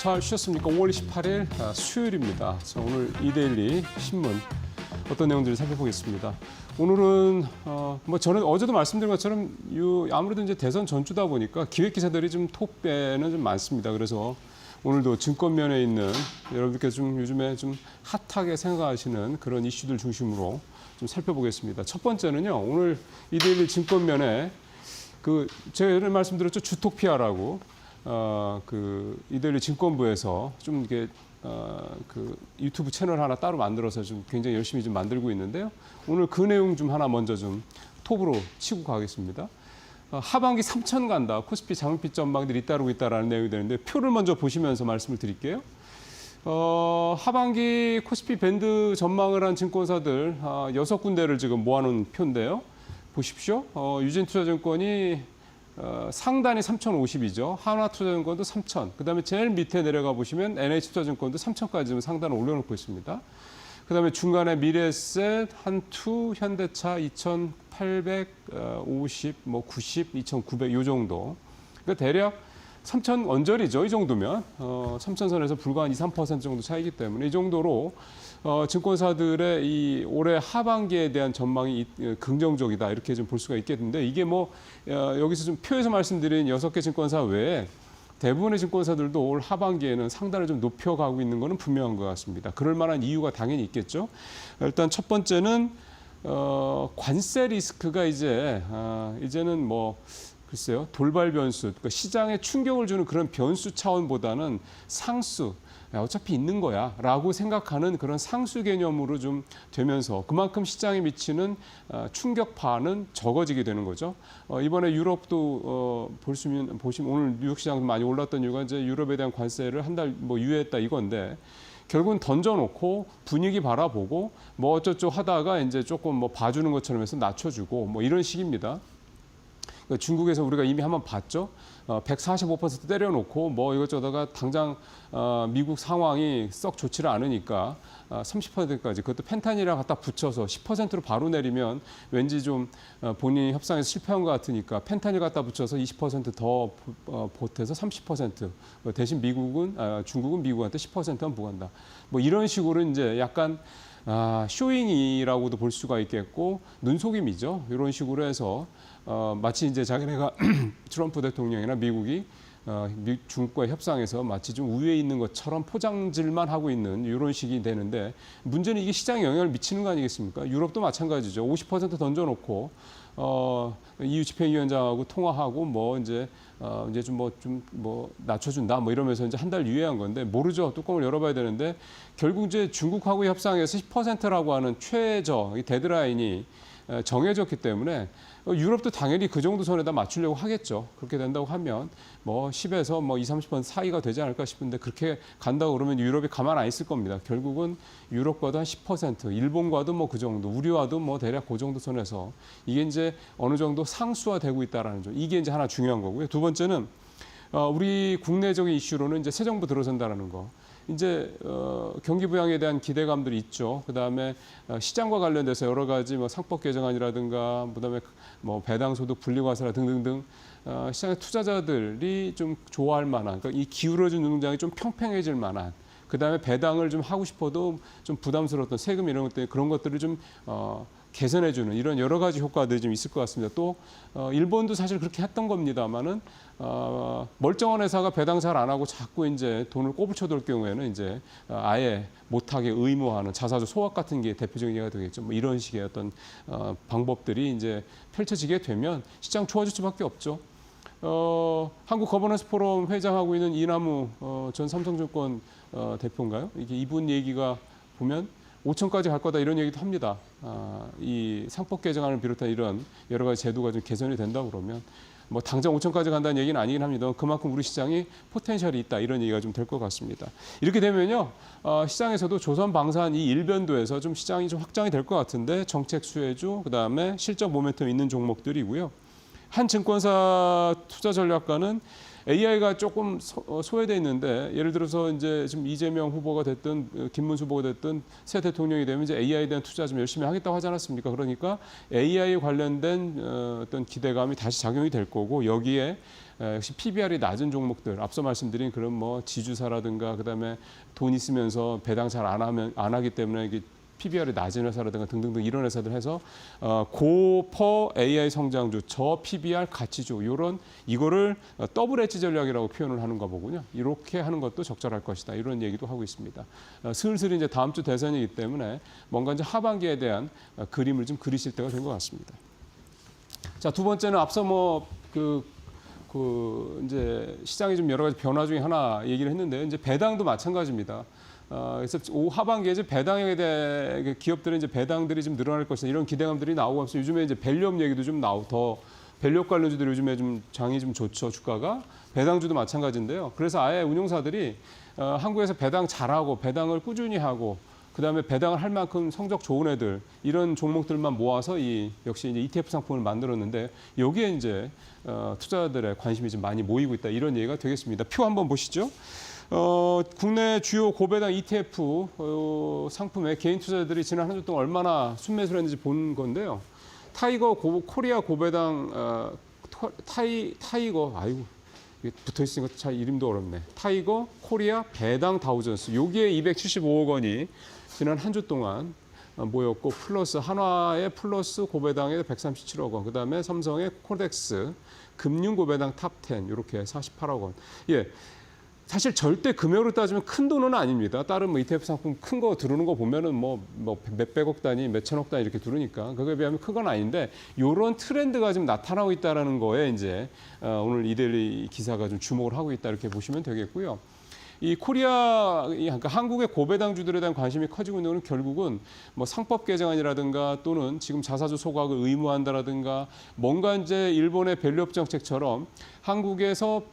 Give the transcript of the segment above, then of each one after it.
잘 쉬셨습니까? 5월 28일 수요일입니다. 자, 오늘 이데일리 신문 어떤 내용들을 살펴보겠습니다. 오늘은 저는 어제도 말씀드린 것처럼 아무래도 이제 대선 전주다 보니까 기획 기사들이 좀 톱배는 좀 많습니다. 그래서 오늘도 증권면에 있는 여러분들께서 좀 요즘에 좀 핫하게 생각하시는 그런 이슈들 중심으로 좀 살펴보겠습니다. 첫 번째는요. 오늘 이데일리 증권면에 제가 예전에 말씀드렸죠. 주토피아라고 이데일리 증권부에서 좀 이게 유튜브 채널 하나 따로 만들어서 좀 굉장히 열심히 좀 만들고 있는데요. 오늘 그 내용 좀 하나 먼저 좀 톱으로 치고 가겠습니다. 하반기 3천 간다. 코스피 장밋빛 전망들이 잇따르고 있다라는 내용이 되는데 표를 먼저 보시면서 말씀을 드릴게요. 하반기 코스피 밴드 전망을 한 증권사들 6군데를 지금 모아놓은 표인데요. 보십시오. 유진투자증권이 상단이 3,050이죠. 하나투자증권도 3,000. 그다음에 제일 밑에 내려가 보시면 NH투자증권도 3,000까지 상단을 올려놓고 있습니다. 그다음에 중간에 미래에셋, 한투, 현대차 2,850, 90, 2,900 요 정도. 그러니까 대략 3,000 언저리죠. 이 정도면 3,000선에서 불과 한 2, 3% 정도 차이기 때문에 이 정도로 증권사들의 이 올해 하반기에 대한 전망이 긍정적이다 이렇게 좀 볼 수가 있겠는데 이게 여기서 좀 표에서 말씀드린 6개 증권사 외에 대부분의 증권사들도 올 하반기에는 상단을 좀 높여가고 있는 것은 분명한 것 같습니다. 그럴 만한 이유가 당연히 있겠죠. 일단 첫 번째는 관세 리스크가 이제는 글쎄요, 돌발 변수, 그러니까 시장에 충격을 주는 그런 변수 차원보다는 상수, 어차피 있는 거야 라고 생각하는 그런 상수 개념으로 좀 되면서 그만큼 시장에 미치는 충격파는 적어지게 되는 거죠. 이번에 유럽도 보시면 오늘 뉴욕 시장 많이 올랐던 이유가 이제 유럽에 대한 관세를 한 달 유예했다 이건데 결국은 던져놓고 분위기 바라보고 어쩌죠 하다가 이제 조금 봐주는 것처럼 해서 낮춰주고 이런 식입니다. 중국에서 우리가 이미 한번 봤죠. 145% 때려놓고 이것저것다가 당장 미국 상황이 썩 좋지를 않으니까 30%까지 그것도 펜타닐이랑 갖다 붙여서 10%로 바로 내리면 왠지 좀 본인이 협상에서 실패한 것 같으니까 펜타닐 갖다 붙여서 20%더 보태서 30% 대신 중국은 미국한테 10%만 부과한다. 이런 식으로 이제 약간 쇼잉이라고도 볼 수가 있겠고 눈속임이죠. 이런 식으로 해서 마치 이제 자기네가 트럼프 대통령이나 미국이 중국과의 협상에서 마치 좀 우위에 있는 것처럼 포장질만 하고 있는 이런 식이 되는데 문제는 이게 시장에 영향을 미치는 거 아니겠습니까? 유럽도 마찬가지죠. 50% 던져놓고 EU 집행위원장하고 통화하고 이제 좀 낮춰준다 이러면서 이제 한 달 유예한 건데 모르죠. 뚜껑을 열어봐야 되는데 결국 이제 중국하고의 협상에서 10%라고 하는 최저 데드라인이 정해졌기 때문에 유럽도 당연히 그 정도 선에다 맞추려고 하겠죠. 그렇게 된다고 하면 10에서 20, 30% 사이가 되지 않을까 싶은데 그렇게 간다고 그러면 유럽이 가만 안 있을 겁니다. 결국은 유럽과도 한 10%, 일본과도 그 정도, 우리와도 대략 그 정도 선에서 이게 이제 어느 정도 상수화되고 있다라는 점. 이게 이제 하나 중요한 거고요. 두 번째는 우리 국내적인 이슈로는 이제 새 정부 들어선다라는 거. 이제 경기 부양에 대한 기대감들이 있죠. 그다음에 시장과 관련돼서 여러 가지 상법 개정안이라든가 그다음에 배당 소득 분리 과세라 등등등 시장의 투자자들이 좀 좋아할 만한 그러니까 이 기울어진 눈동장이 좀 평평해질 만한 그다음에 배당을 좀 하고 싶어도 좀 부담스러웠던 세금 이런 것들 그런 것들을 좀 개선해주는 이런 여러 가지 효과들이 좀 있을 것 같습니다. 또 일본도 사실 그렇게 했던 겁니다만은 멀쩡한 회사가 배당 잘 안 하고 자꾸 이제 돈을 꼬부쳐둘 경우에는 이제 아예 못하게 의무화하는 자사주 소각 같은 게 대표적인 예가 되겠죠. 이런 식의 어떤 방법들이 이제 펼쳐지게 되면 시장 좋아질 수밖에 없죠. 한국 거버넌스 포럼 회장하고 있는 이남우 전 삼성증권 대표인가요? 이분 얘기가 보면 5천까지 갈 거다 이런 얘기도 합니다. 이 상법 개정안을 비롯한 이런 여러 가지 제도가 좀 개선이 된다 그러면 당장 5천까지 간다는 얘기는 아니긴 합니다. 그만큼 우리 시장이 포텐셜이 있다 이런 얘기가 좀 될 것 같습니다. 이렇게 되면요 시장에서도 조선 방산 이 일변도에서 좀 시장이 좀 확장이 될 것 같은데 정책 수혜주 그다음에 실적 모멘텀 있는 종목들이고요. 한 증권사 투자 전략가는 AI가 조금 소외돼 있는데 예를 들어서 이제 지금 이재명 후보가 됐든 김문수 후보가 됐든 새 대통령이 되면 이제 AI에 대한 투자 좀 열심히 하겠다고 하지 않았습니까? 그러니까 AI 관련된 어떤 기대감이 다시 작용이 될 거고 여기에 역시 PBR이 낮은 종목들, 앞서 말씀드린 그런 뭐 지주사라든가 그다음에 돈 있으면서 배당 잘 안 하기 때문에 이게 PBR이 낮은 회사라든가 등등등 이런 회사들 해서 고퍼 AI 성장주, 저 PBR 가치주 이거를 더블 엣지 전략이라고 표현을 하는가 보군요. 이렇게 하는 것도 적절할 것이다. 이런 얘기도 하고 있습니다. 슬슬 이제 다음 주 대선이기 때문에 뭔가 이제 하반기에 대한 그림을 좀 그리실 때가 된 것 같습니다. 자, 두 번째는 앞서 이제 시장이 좀 여러 가지 변화 중에 하나 얘기를 했는데 이제 배당도 마찬가지입니다. 그래서 하반기에 이제 배당에 대해 기업들은 이제 배당들이 좀 늘어날 것이다 이런 기대감들이 나오고 있어요. 요즘에 이제 밸류업 얘기도 좀 더 밸류업 관련주들이 요즘에 좀 장이 좀 좋죠. 주가가 배당주도 마찬가지인데요. 그래서 아예 운용사들이 한국에서 배당 잘하고 배당을 꾸준히 하고 그다음에 배당을 할 만큼 성적 좋은 애들 이런 종목들만 모아서 역시 이제 ETF 상품을 만들었는데 여기에 이제 투자자들의 관심이 좀 많이 모이고 있다 이런 얘기가 되겠습니다. 표 한번 보시죠. 국내 주요 고배당 ETF 상품에 개인 투자자들이 지난 한 주 동안 얼마나 순매수를 했는지 본 건데요. 코리아 고배당 타이거 아이고 붙어 있으니까 잘 이름도 어렵네. 타이거 코리아 배당 다우존스 여기에 275억 원이 지난 한 주 동안 모였고 플러스 한화의 플러스 고배당에 137억 원, 그다음에 삼성의 코덱스 금융 고배당 탑10 이렇게 48억 원. 예. 사실 절대 금액으로 따지면 큰 돈은 아닙니다. 다른 뭐 ETF 상품 큰 거 들어오는 거 보면은 뭐 몇백억 단위, 몇천억 단위 이렇게 들어오니까 그거에 비하면 큰 건 아닌데 이런 트렌드가 좀 나타나고 있다라는 거에 이제 오늘 이데일리 기사가 좀 주목을 하고 있다 이렇게 보시면 되겠고요. 이 그러니까 한국의 고배당주들에 대한 관심이 커지고 있는 건 결국은 뭐 상법 개정안이라든가 또는 지금 자사주 소각을 의무화한다라든가 뭔가 이제 일본의 밸류업 정책처럼 한국에서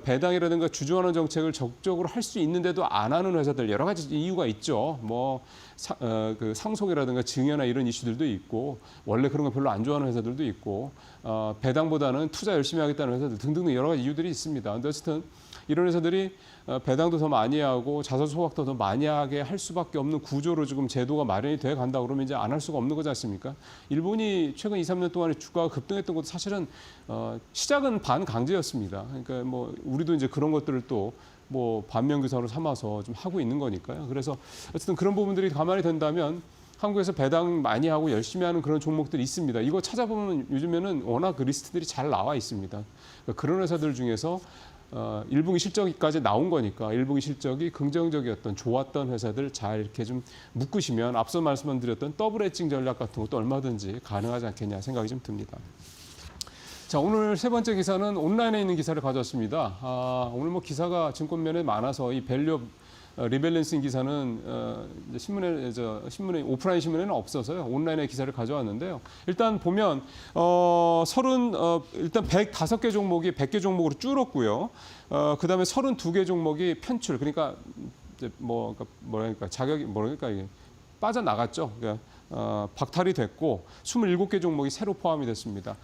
배당이라든가 주주환원 정책을 적극적으로 할 수 있는데도 안 하는 회사들 여러 가지 이유가 있죠. 뭐 상속이라든가 증여나 이런 이슈들도 있고 원래 그런 거 별로 안 좋아하는 회사들도 있고 배당보다는 투자 열심히 하겠다는 회사들 등등 여러 가지 이유들이 있습니다. 근데 어쨌든 이런 회사들이 배당도 더 많이 하고 자사주 소각도 더 많이 하게 할 수밖에 없는 구조로 지금 제도가 마련이 돼 간다 그러면 이제 안 할 수가 없는 거지 않습니까? 일본이 최근 2, 3년 동안에 주가가 급등했던 것도 사실은 시작은 반강제였습니다. 그러니까 뭐 우리도 이제 그런 것들을 또 뭐 반면교사로 삼아서 좀 하고 있는 거니까요. 그래서 어쨌든 그런 부분들이 가만히 된다면 한국에서 배당 많이 하고 열심히 하는 그런 종목들이 있습니다. 이거 찾아보면 요즘에는 워낙 그 리스트들이 잘 나와 있습니다. 그러니까 그런 회사들 중에서 1분기 실적까지 나온 거니까 1분기 실적이 긍정적이었던 좋았던 회사들 잘 이렇게 좀 묶으시면 앞서 말씀드렸던 더블 엣징 전략 같은 것도 얼마든지 가능하지 않겠냐 생각이 좀 듭니다. 자, 오늘 세 번째 기사는 온라인에 있는 기사를 가져왔습니다. 오늘 뭐 기사가 증권면에 많아서 이 밸류업 리밸런싱 기사는 신문에 오프라인 신문에는 없어서요. 온라인에 기사를 가져왔는데요. 일단 보면 일단 105개 종목이 100개 종목으로 줄었고요. 그다음에 32개 종목이 편출. 그러니까 이제 이게 빠져나갔죠. 그러니까 박탈이 됐고 27개 종목이 새로 포함이 됐습니다.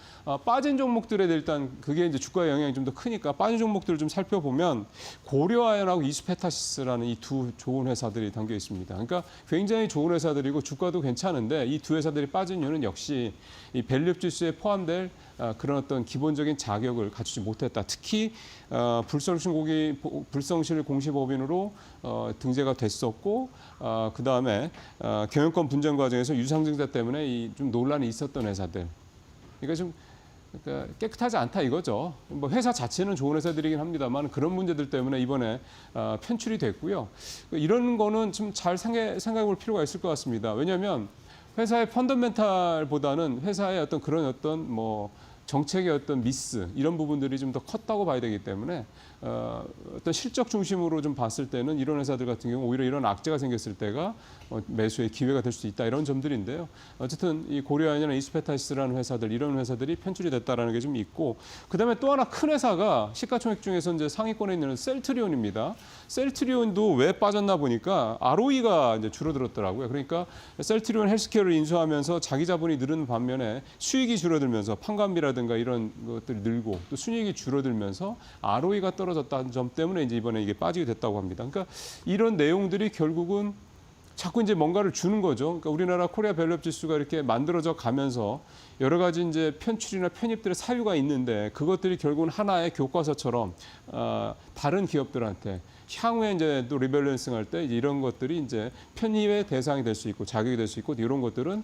빠진 종목들에 일단 그게 이제 주가에 영향이 좀 더 크니까 빠진 종목들을 좀 살펴보면 고려아연하고 이수페타시스라는 이 두 좋은 회사들이 담겨 있습니다. 그러니까 굉장히 좋은 회사들이고 주가도 괜찮은데 이 두 회사들이 빠진 이유는 역시 이 밸류업 지수에 포함될 그런 어떤 기본적인 자격을 갖추지 못했다. 특히 불성실 공시법인으로 등재가 됐었고 그다음에 경영권 분쟁 과정에서 유상증자 때문에 좀 논란이 있었던 회사들. 그러니까 깨끗하지 않다 이거죠. 뭐 회사 자체는 좋은 회사들이긴 합니다만 그런 문제들 때문에 이번에 편출이 됐고요. 이런 거는 좀 잘 생각해 볼 필요가 있을 것 같습니다. 왜냐하면 회사의 펀더멘탈보다는 회사의 그런 정책의 어떤 미스 이런 부분들이 좀 더 컸다고 봐야 되기 때문에 어떤 실적 중심으로 좀 봤을 때는 이런 회사들 같은 경우 오히려 이런 악재가 생겼을 때가 매수의 기회가 될 수 있다 이런 점들인데요. 어쨌든 이 고려아연이나 이수페타시스라는 회사들 이런 회사들이 편출이 됐다라는 게 좀 있고 그다음에 또 하나 큰 회사가 시가총액 중에서 이제 상위권에 있는 셀트리온입니다. 셀트리온도 왜 빠졌나 보니까 ROE가 이제 줄어들었더라고요. 그러니까 셀트리온 헬스케어를 인수하면서 자기 자본이 늘은 반면에 수익이 판관비라든가 이런 것들이 늘고 또 순이익이 줄어들면서 ROE가 떨어졌다는 점 때문에 이제 이번에 이게 빠지게 됐다고 합니다. 그러니까 이런 내용들이 결국은 자꾸 이제 뭔가를 주는 거죠. 그러니까 우리나라 코리아 밸류업 지수가 이렇게 만들어져 가면서 여러 가지 이제 편출이나 편입들의 사유가 있는데 그것들이 결국은 하나의 교과서처럼 다른 기업들한테 향후에 이제 또 리밸런싱 할 때 이런 것들이 이제 편입의 대상이 될 수 있고 자격이 될 수 있고 이런 것들은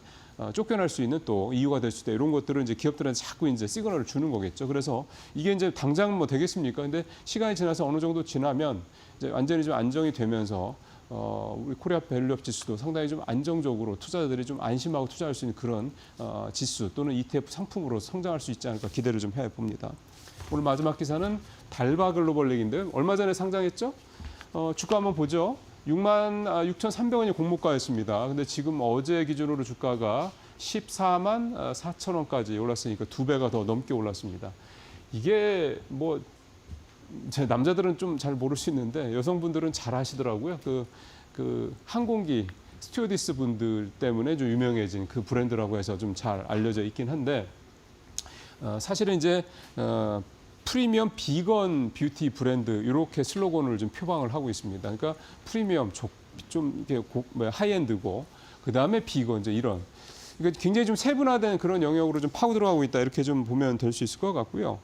쫓겨날 수 있는 또 이유가 될 수 있다. 이런 것들은 이제 기업들한테 자꾸 이제 시그널을 주는 거겠죠. 그래서 이게 이제 당장 뭐 되겠습니까? 근데 시간이 지나서 어느 정도 지나면 이제 완전히 좀 안정이 되면서 우리 코리아 밸류업 지수도 상당히 좀 안정적으로 투자자들이 좀 안심하고 투자할 수 있는 그런 지수 또는 ETF 상품으로 성장할 수 있지 않을까 기대를 좀 해봅니다. 오늘 마지막 기사는 달바 글로벌릭인데 얼마 전에 상장했죠? 주가 한번 보죠. 66,300원이 공모가였습니다. 근데 지금 어제 기준으로 주가가 14만 4천 원까지 올랐으니까 2배가 더 넘게 올랐습니다. 이게 뭐 제 남자들은 좀 잘 모를 수 있는데 여성분들은 잘 아시더라고요. 그 항공기 스튜어디스 분들 때문에 좀 유명해진 그 브랜드라고 해서 좀 잘 알려져 있긴 한데 사실은 이제 프리미엄 비건 뷰티 브랜드 이렇게 슬로건을 좀 표방을 하고 있습니다. 그러니까 프리미엄 좀 이렇게 하이엔드고 그 다음에 비건 이제 이런. 그러니까 굉장히 좀 세분화된 그런 영역으로 좀 파고 들어가고 있다 이렇게 좀 보면 될 수 있을 것 같고요.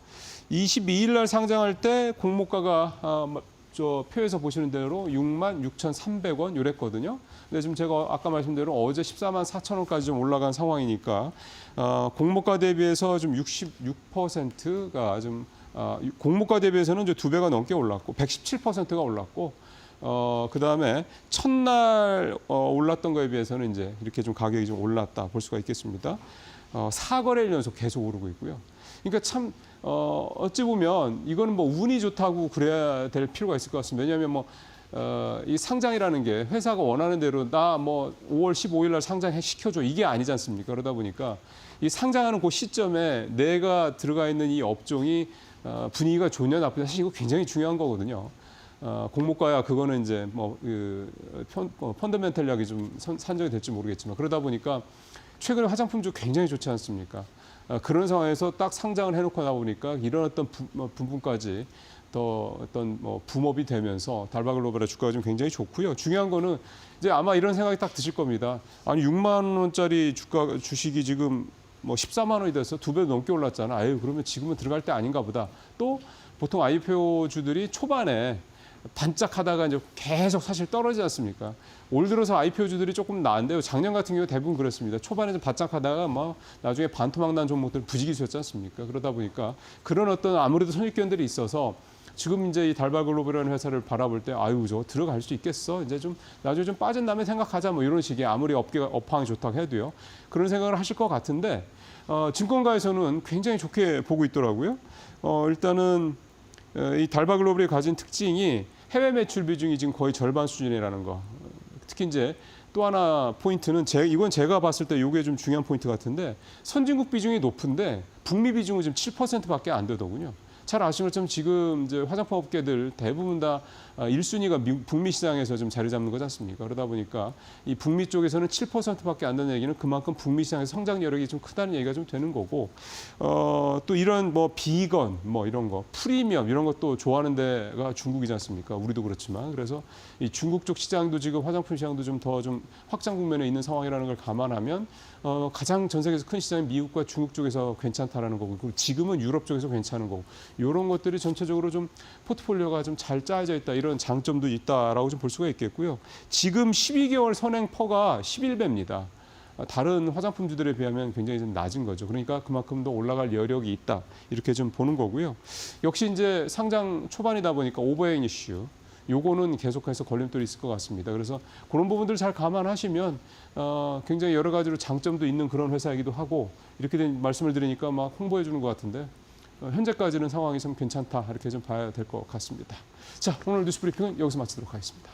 22일 날 상장할 때 공모가가 저 표에서 보시는 대로 66,300원 이랬거든요. 근데 지금 제가 아까 말씀대로 어제 14만 4천 원까지 좀 올라간 상황이니까 공모가 대비해서 좀 66%가 좀 공모가 대비해서는 이제 2배가 넘게 올랐고 117%가 올랐고 그 다음에 첫날 올랐던 거에 비해서는 이제 이렇게 좀 가격이 좀 올랐다 볼 수가 있겠습니다. 4거래일 연속 계속 오르고 있고요. 그러니까 참 어찌 보면 이거는 뭐 운이 좋다고 그래야 될 필요가 있을 것 같습니다. 왜냐하면 뭐 이 상장이라는 게 회사가 원하는 대로 나 뭐 5월 15일 날 상장 시켜줘 이게 아니지 않습니까? 그러다 보니까 이 상장하는 그 시점에 내가 들어가 있는 이 업종이 분위기가 좋냐 나쁘냐 사실 이거 굉장히 중요한 거거든요. 공모가야 그거는 이제 뭐 펀더멘털하게 좀 산정이 될지 모르겠지만 그러다 보니까 최근에 화장품주 굉장히 좋지 않습니까? 그런 상황에서 딱 상장을 해놓고 나 보니까 이런 어떤 부분까지 더 어떤 뭐 붐업이 되면서 달바 글로벌의 주가가 좀 굉장히 좋고요. 중요한 거는 이제 아마 이런 생각이 딱 드실 겁니다. 아니 6만 원짜리 주식이 지금 뭐 14만 원이 돼서 2배 넘게 올랐잖아. 아유 그러면 지금은 들어갈 때 아닌가 보다. 또 보통 IPO주들이 초반에 반짝하다가 이제 계속 사실 떨어지지 않습니까? 올 들어서 IPO주들이 조금 나은데요. 작년 같은 경우 대부분 그렇습니다. 초반에 좀 반짝하다가 뭐 나중에 반토막 난 종목들 부지기수였지 않습니까? 그러다 보니까 그런 어떤 아무래도 선입견들이 있어서 지금 이제 이 달바 글로벌이라는 회사를 바라볼 때 아유 저 들어갈 수 있겠어 이제 좀 나중에 좀 빠진 다음에 생각하자 뭐 이런 식의 아무리 업계가 업황이 좋다고 해도요 그런 생각을 하실 것 같은데 증권가에서는 굉장히 좋게 보고 있더라고요. 일단은 이 달바 글로벌이 가진 특징이 해외 매출 비중이 지금 거의 절반 수준이라는 거. 특히 이제 또 하나 포인트는 이건 제가 봤을 때 이게 좀 중요한 포인트 같은데 선진국 비중이 높은데 북미 비중은 지금 7%밖에 안 되더군요. 잘 아시는 것처럼 지금 이제 화장품 업계들 대부분 다 1순위가 북미 시장에서 좀 자리 잡는 거지 않습니까? 그러다 보니까 이 북미 쪽에서는 7%밖에 안 되는 얘기는 그만큼 북미 시장에서 성장 여력이 좀 크다는 얘기가 좀 되는 거고 또 이런 뭐 비건 뭐 이런 거 프리미엄 이런 것도 좋아하는 데가 중국이지 않습니까? 우리도 그렇지만 그래서 이 중국 쪽 시장도 지금 화장품 시장도 좀 더 좀 확장 국면에 있는 상황이라는 걸 감안하면 가장 전 세계에서 큰 시장인 미국과 중국 쪽에서 괜찮다라는 거고 그리고 지금은 유럽 쪽에서 괜찮은 거고 이런 것들이 전체적으로 좀 포트폴리오가 좀 잘 짜여져 있다 이런 장점도 있다라고 좀 볼 수가 있겠고요. 지금 12개월 선행 퍼가 11배입니다. 다른 화장품주들에 비하면 굉장히 좀 낮은 거죠. 그러니까 그만큼 더 올라갈 여력이 있다 이렇게 좀 보는 거고요. 역시 이제 상장 초반이다 보니까 오버행 이슈. 요거는 계속해서 걸림돌이 있을 것 같습니다. 그래서 그런 부분들 잘 감안하시면 굉장히 여러 가지로 장점도 있는 그런 회사이기도 하고 이렇게 된 말씀을 드리니까 막 홍보해 주는 것 같은데 현재까지는 상황이 좀 괜찮다 이렇게 좀 봐야 될 것 같습니다. 자, 오늘 뉴스 브리핑은 여기서 마치도록 하겠습니다.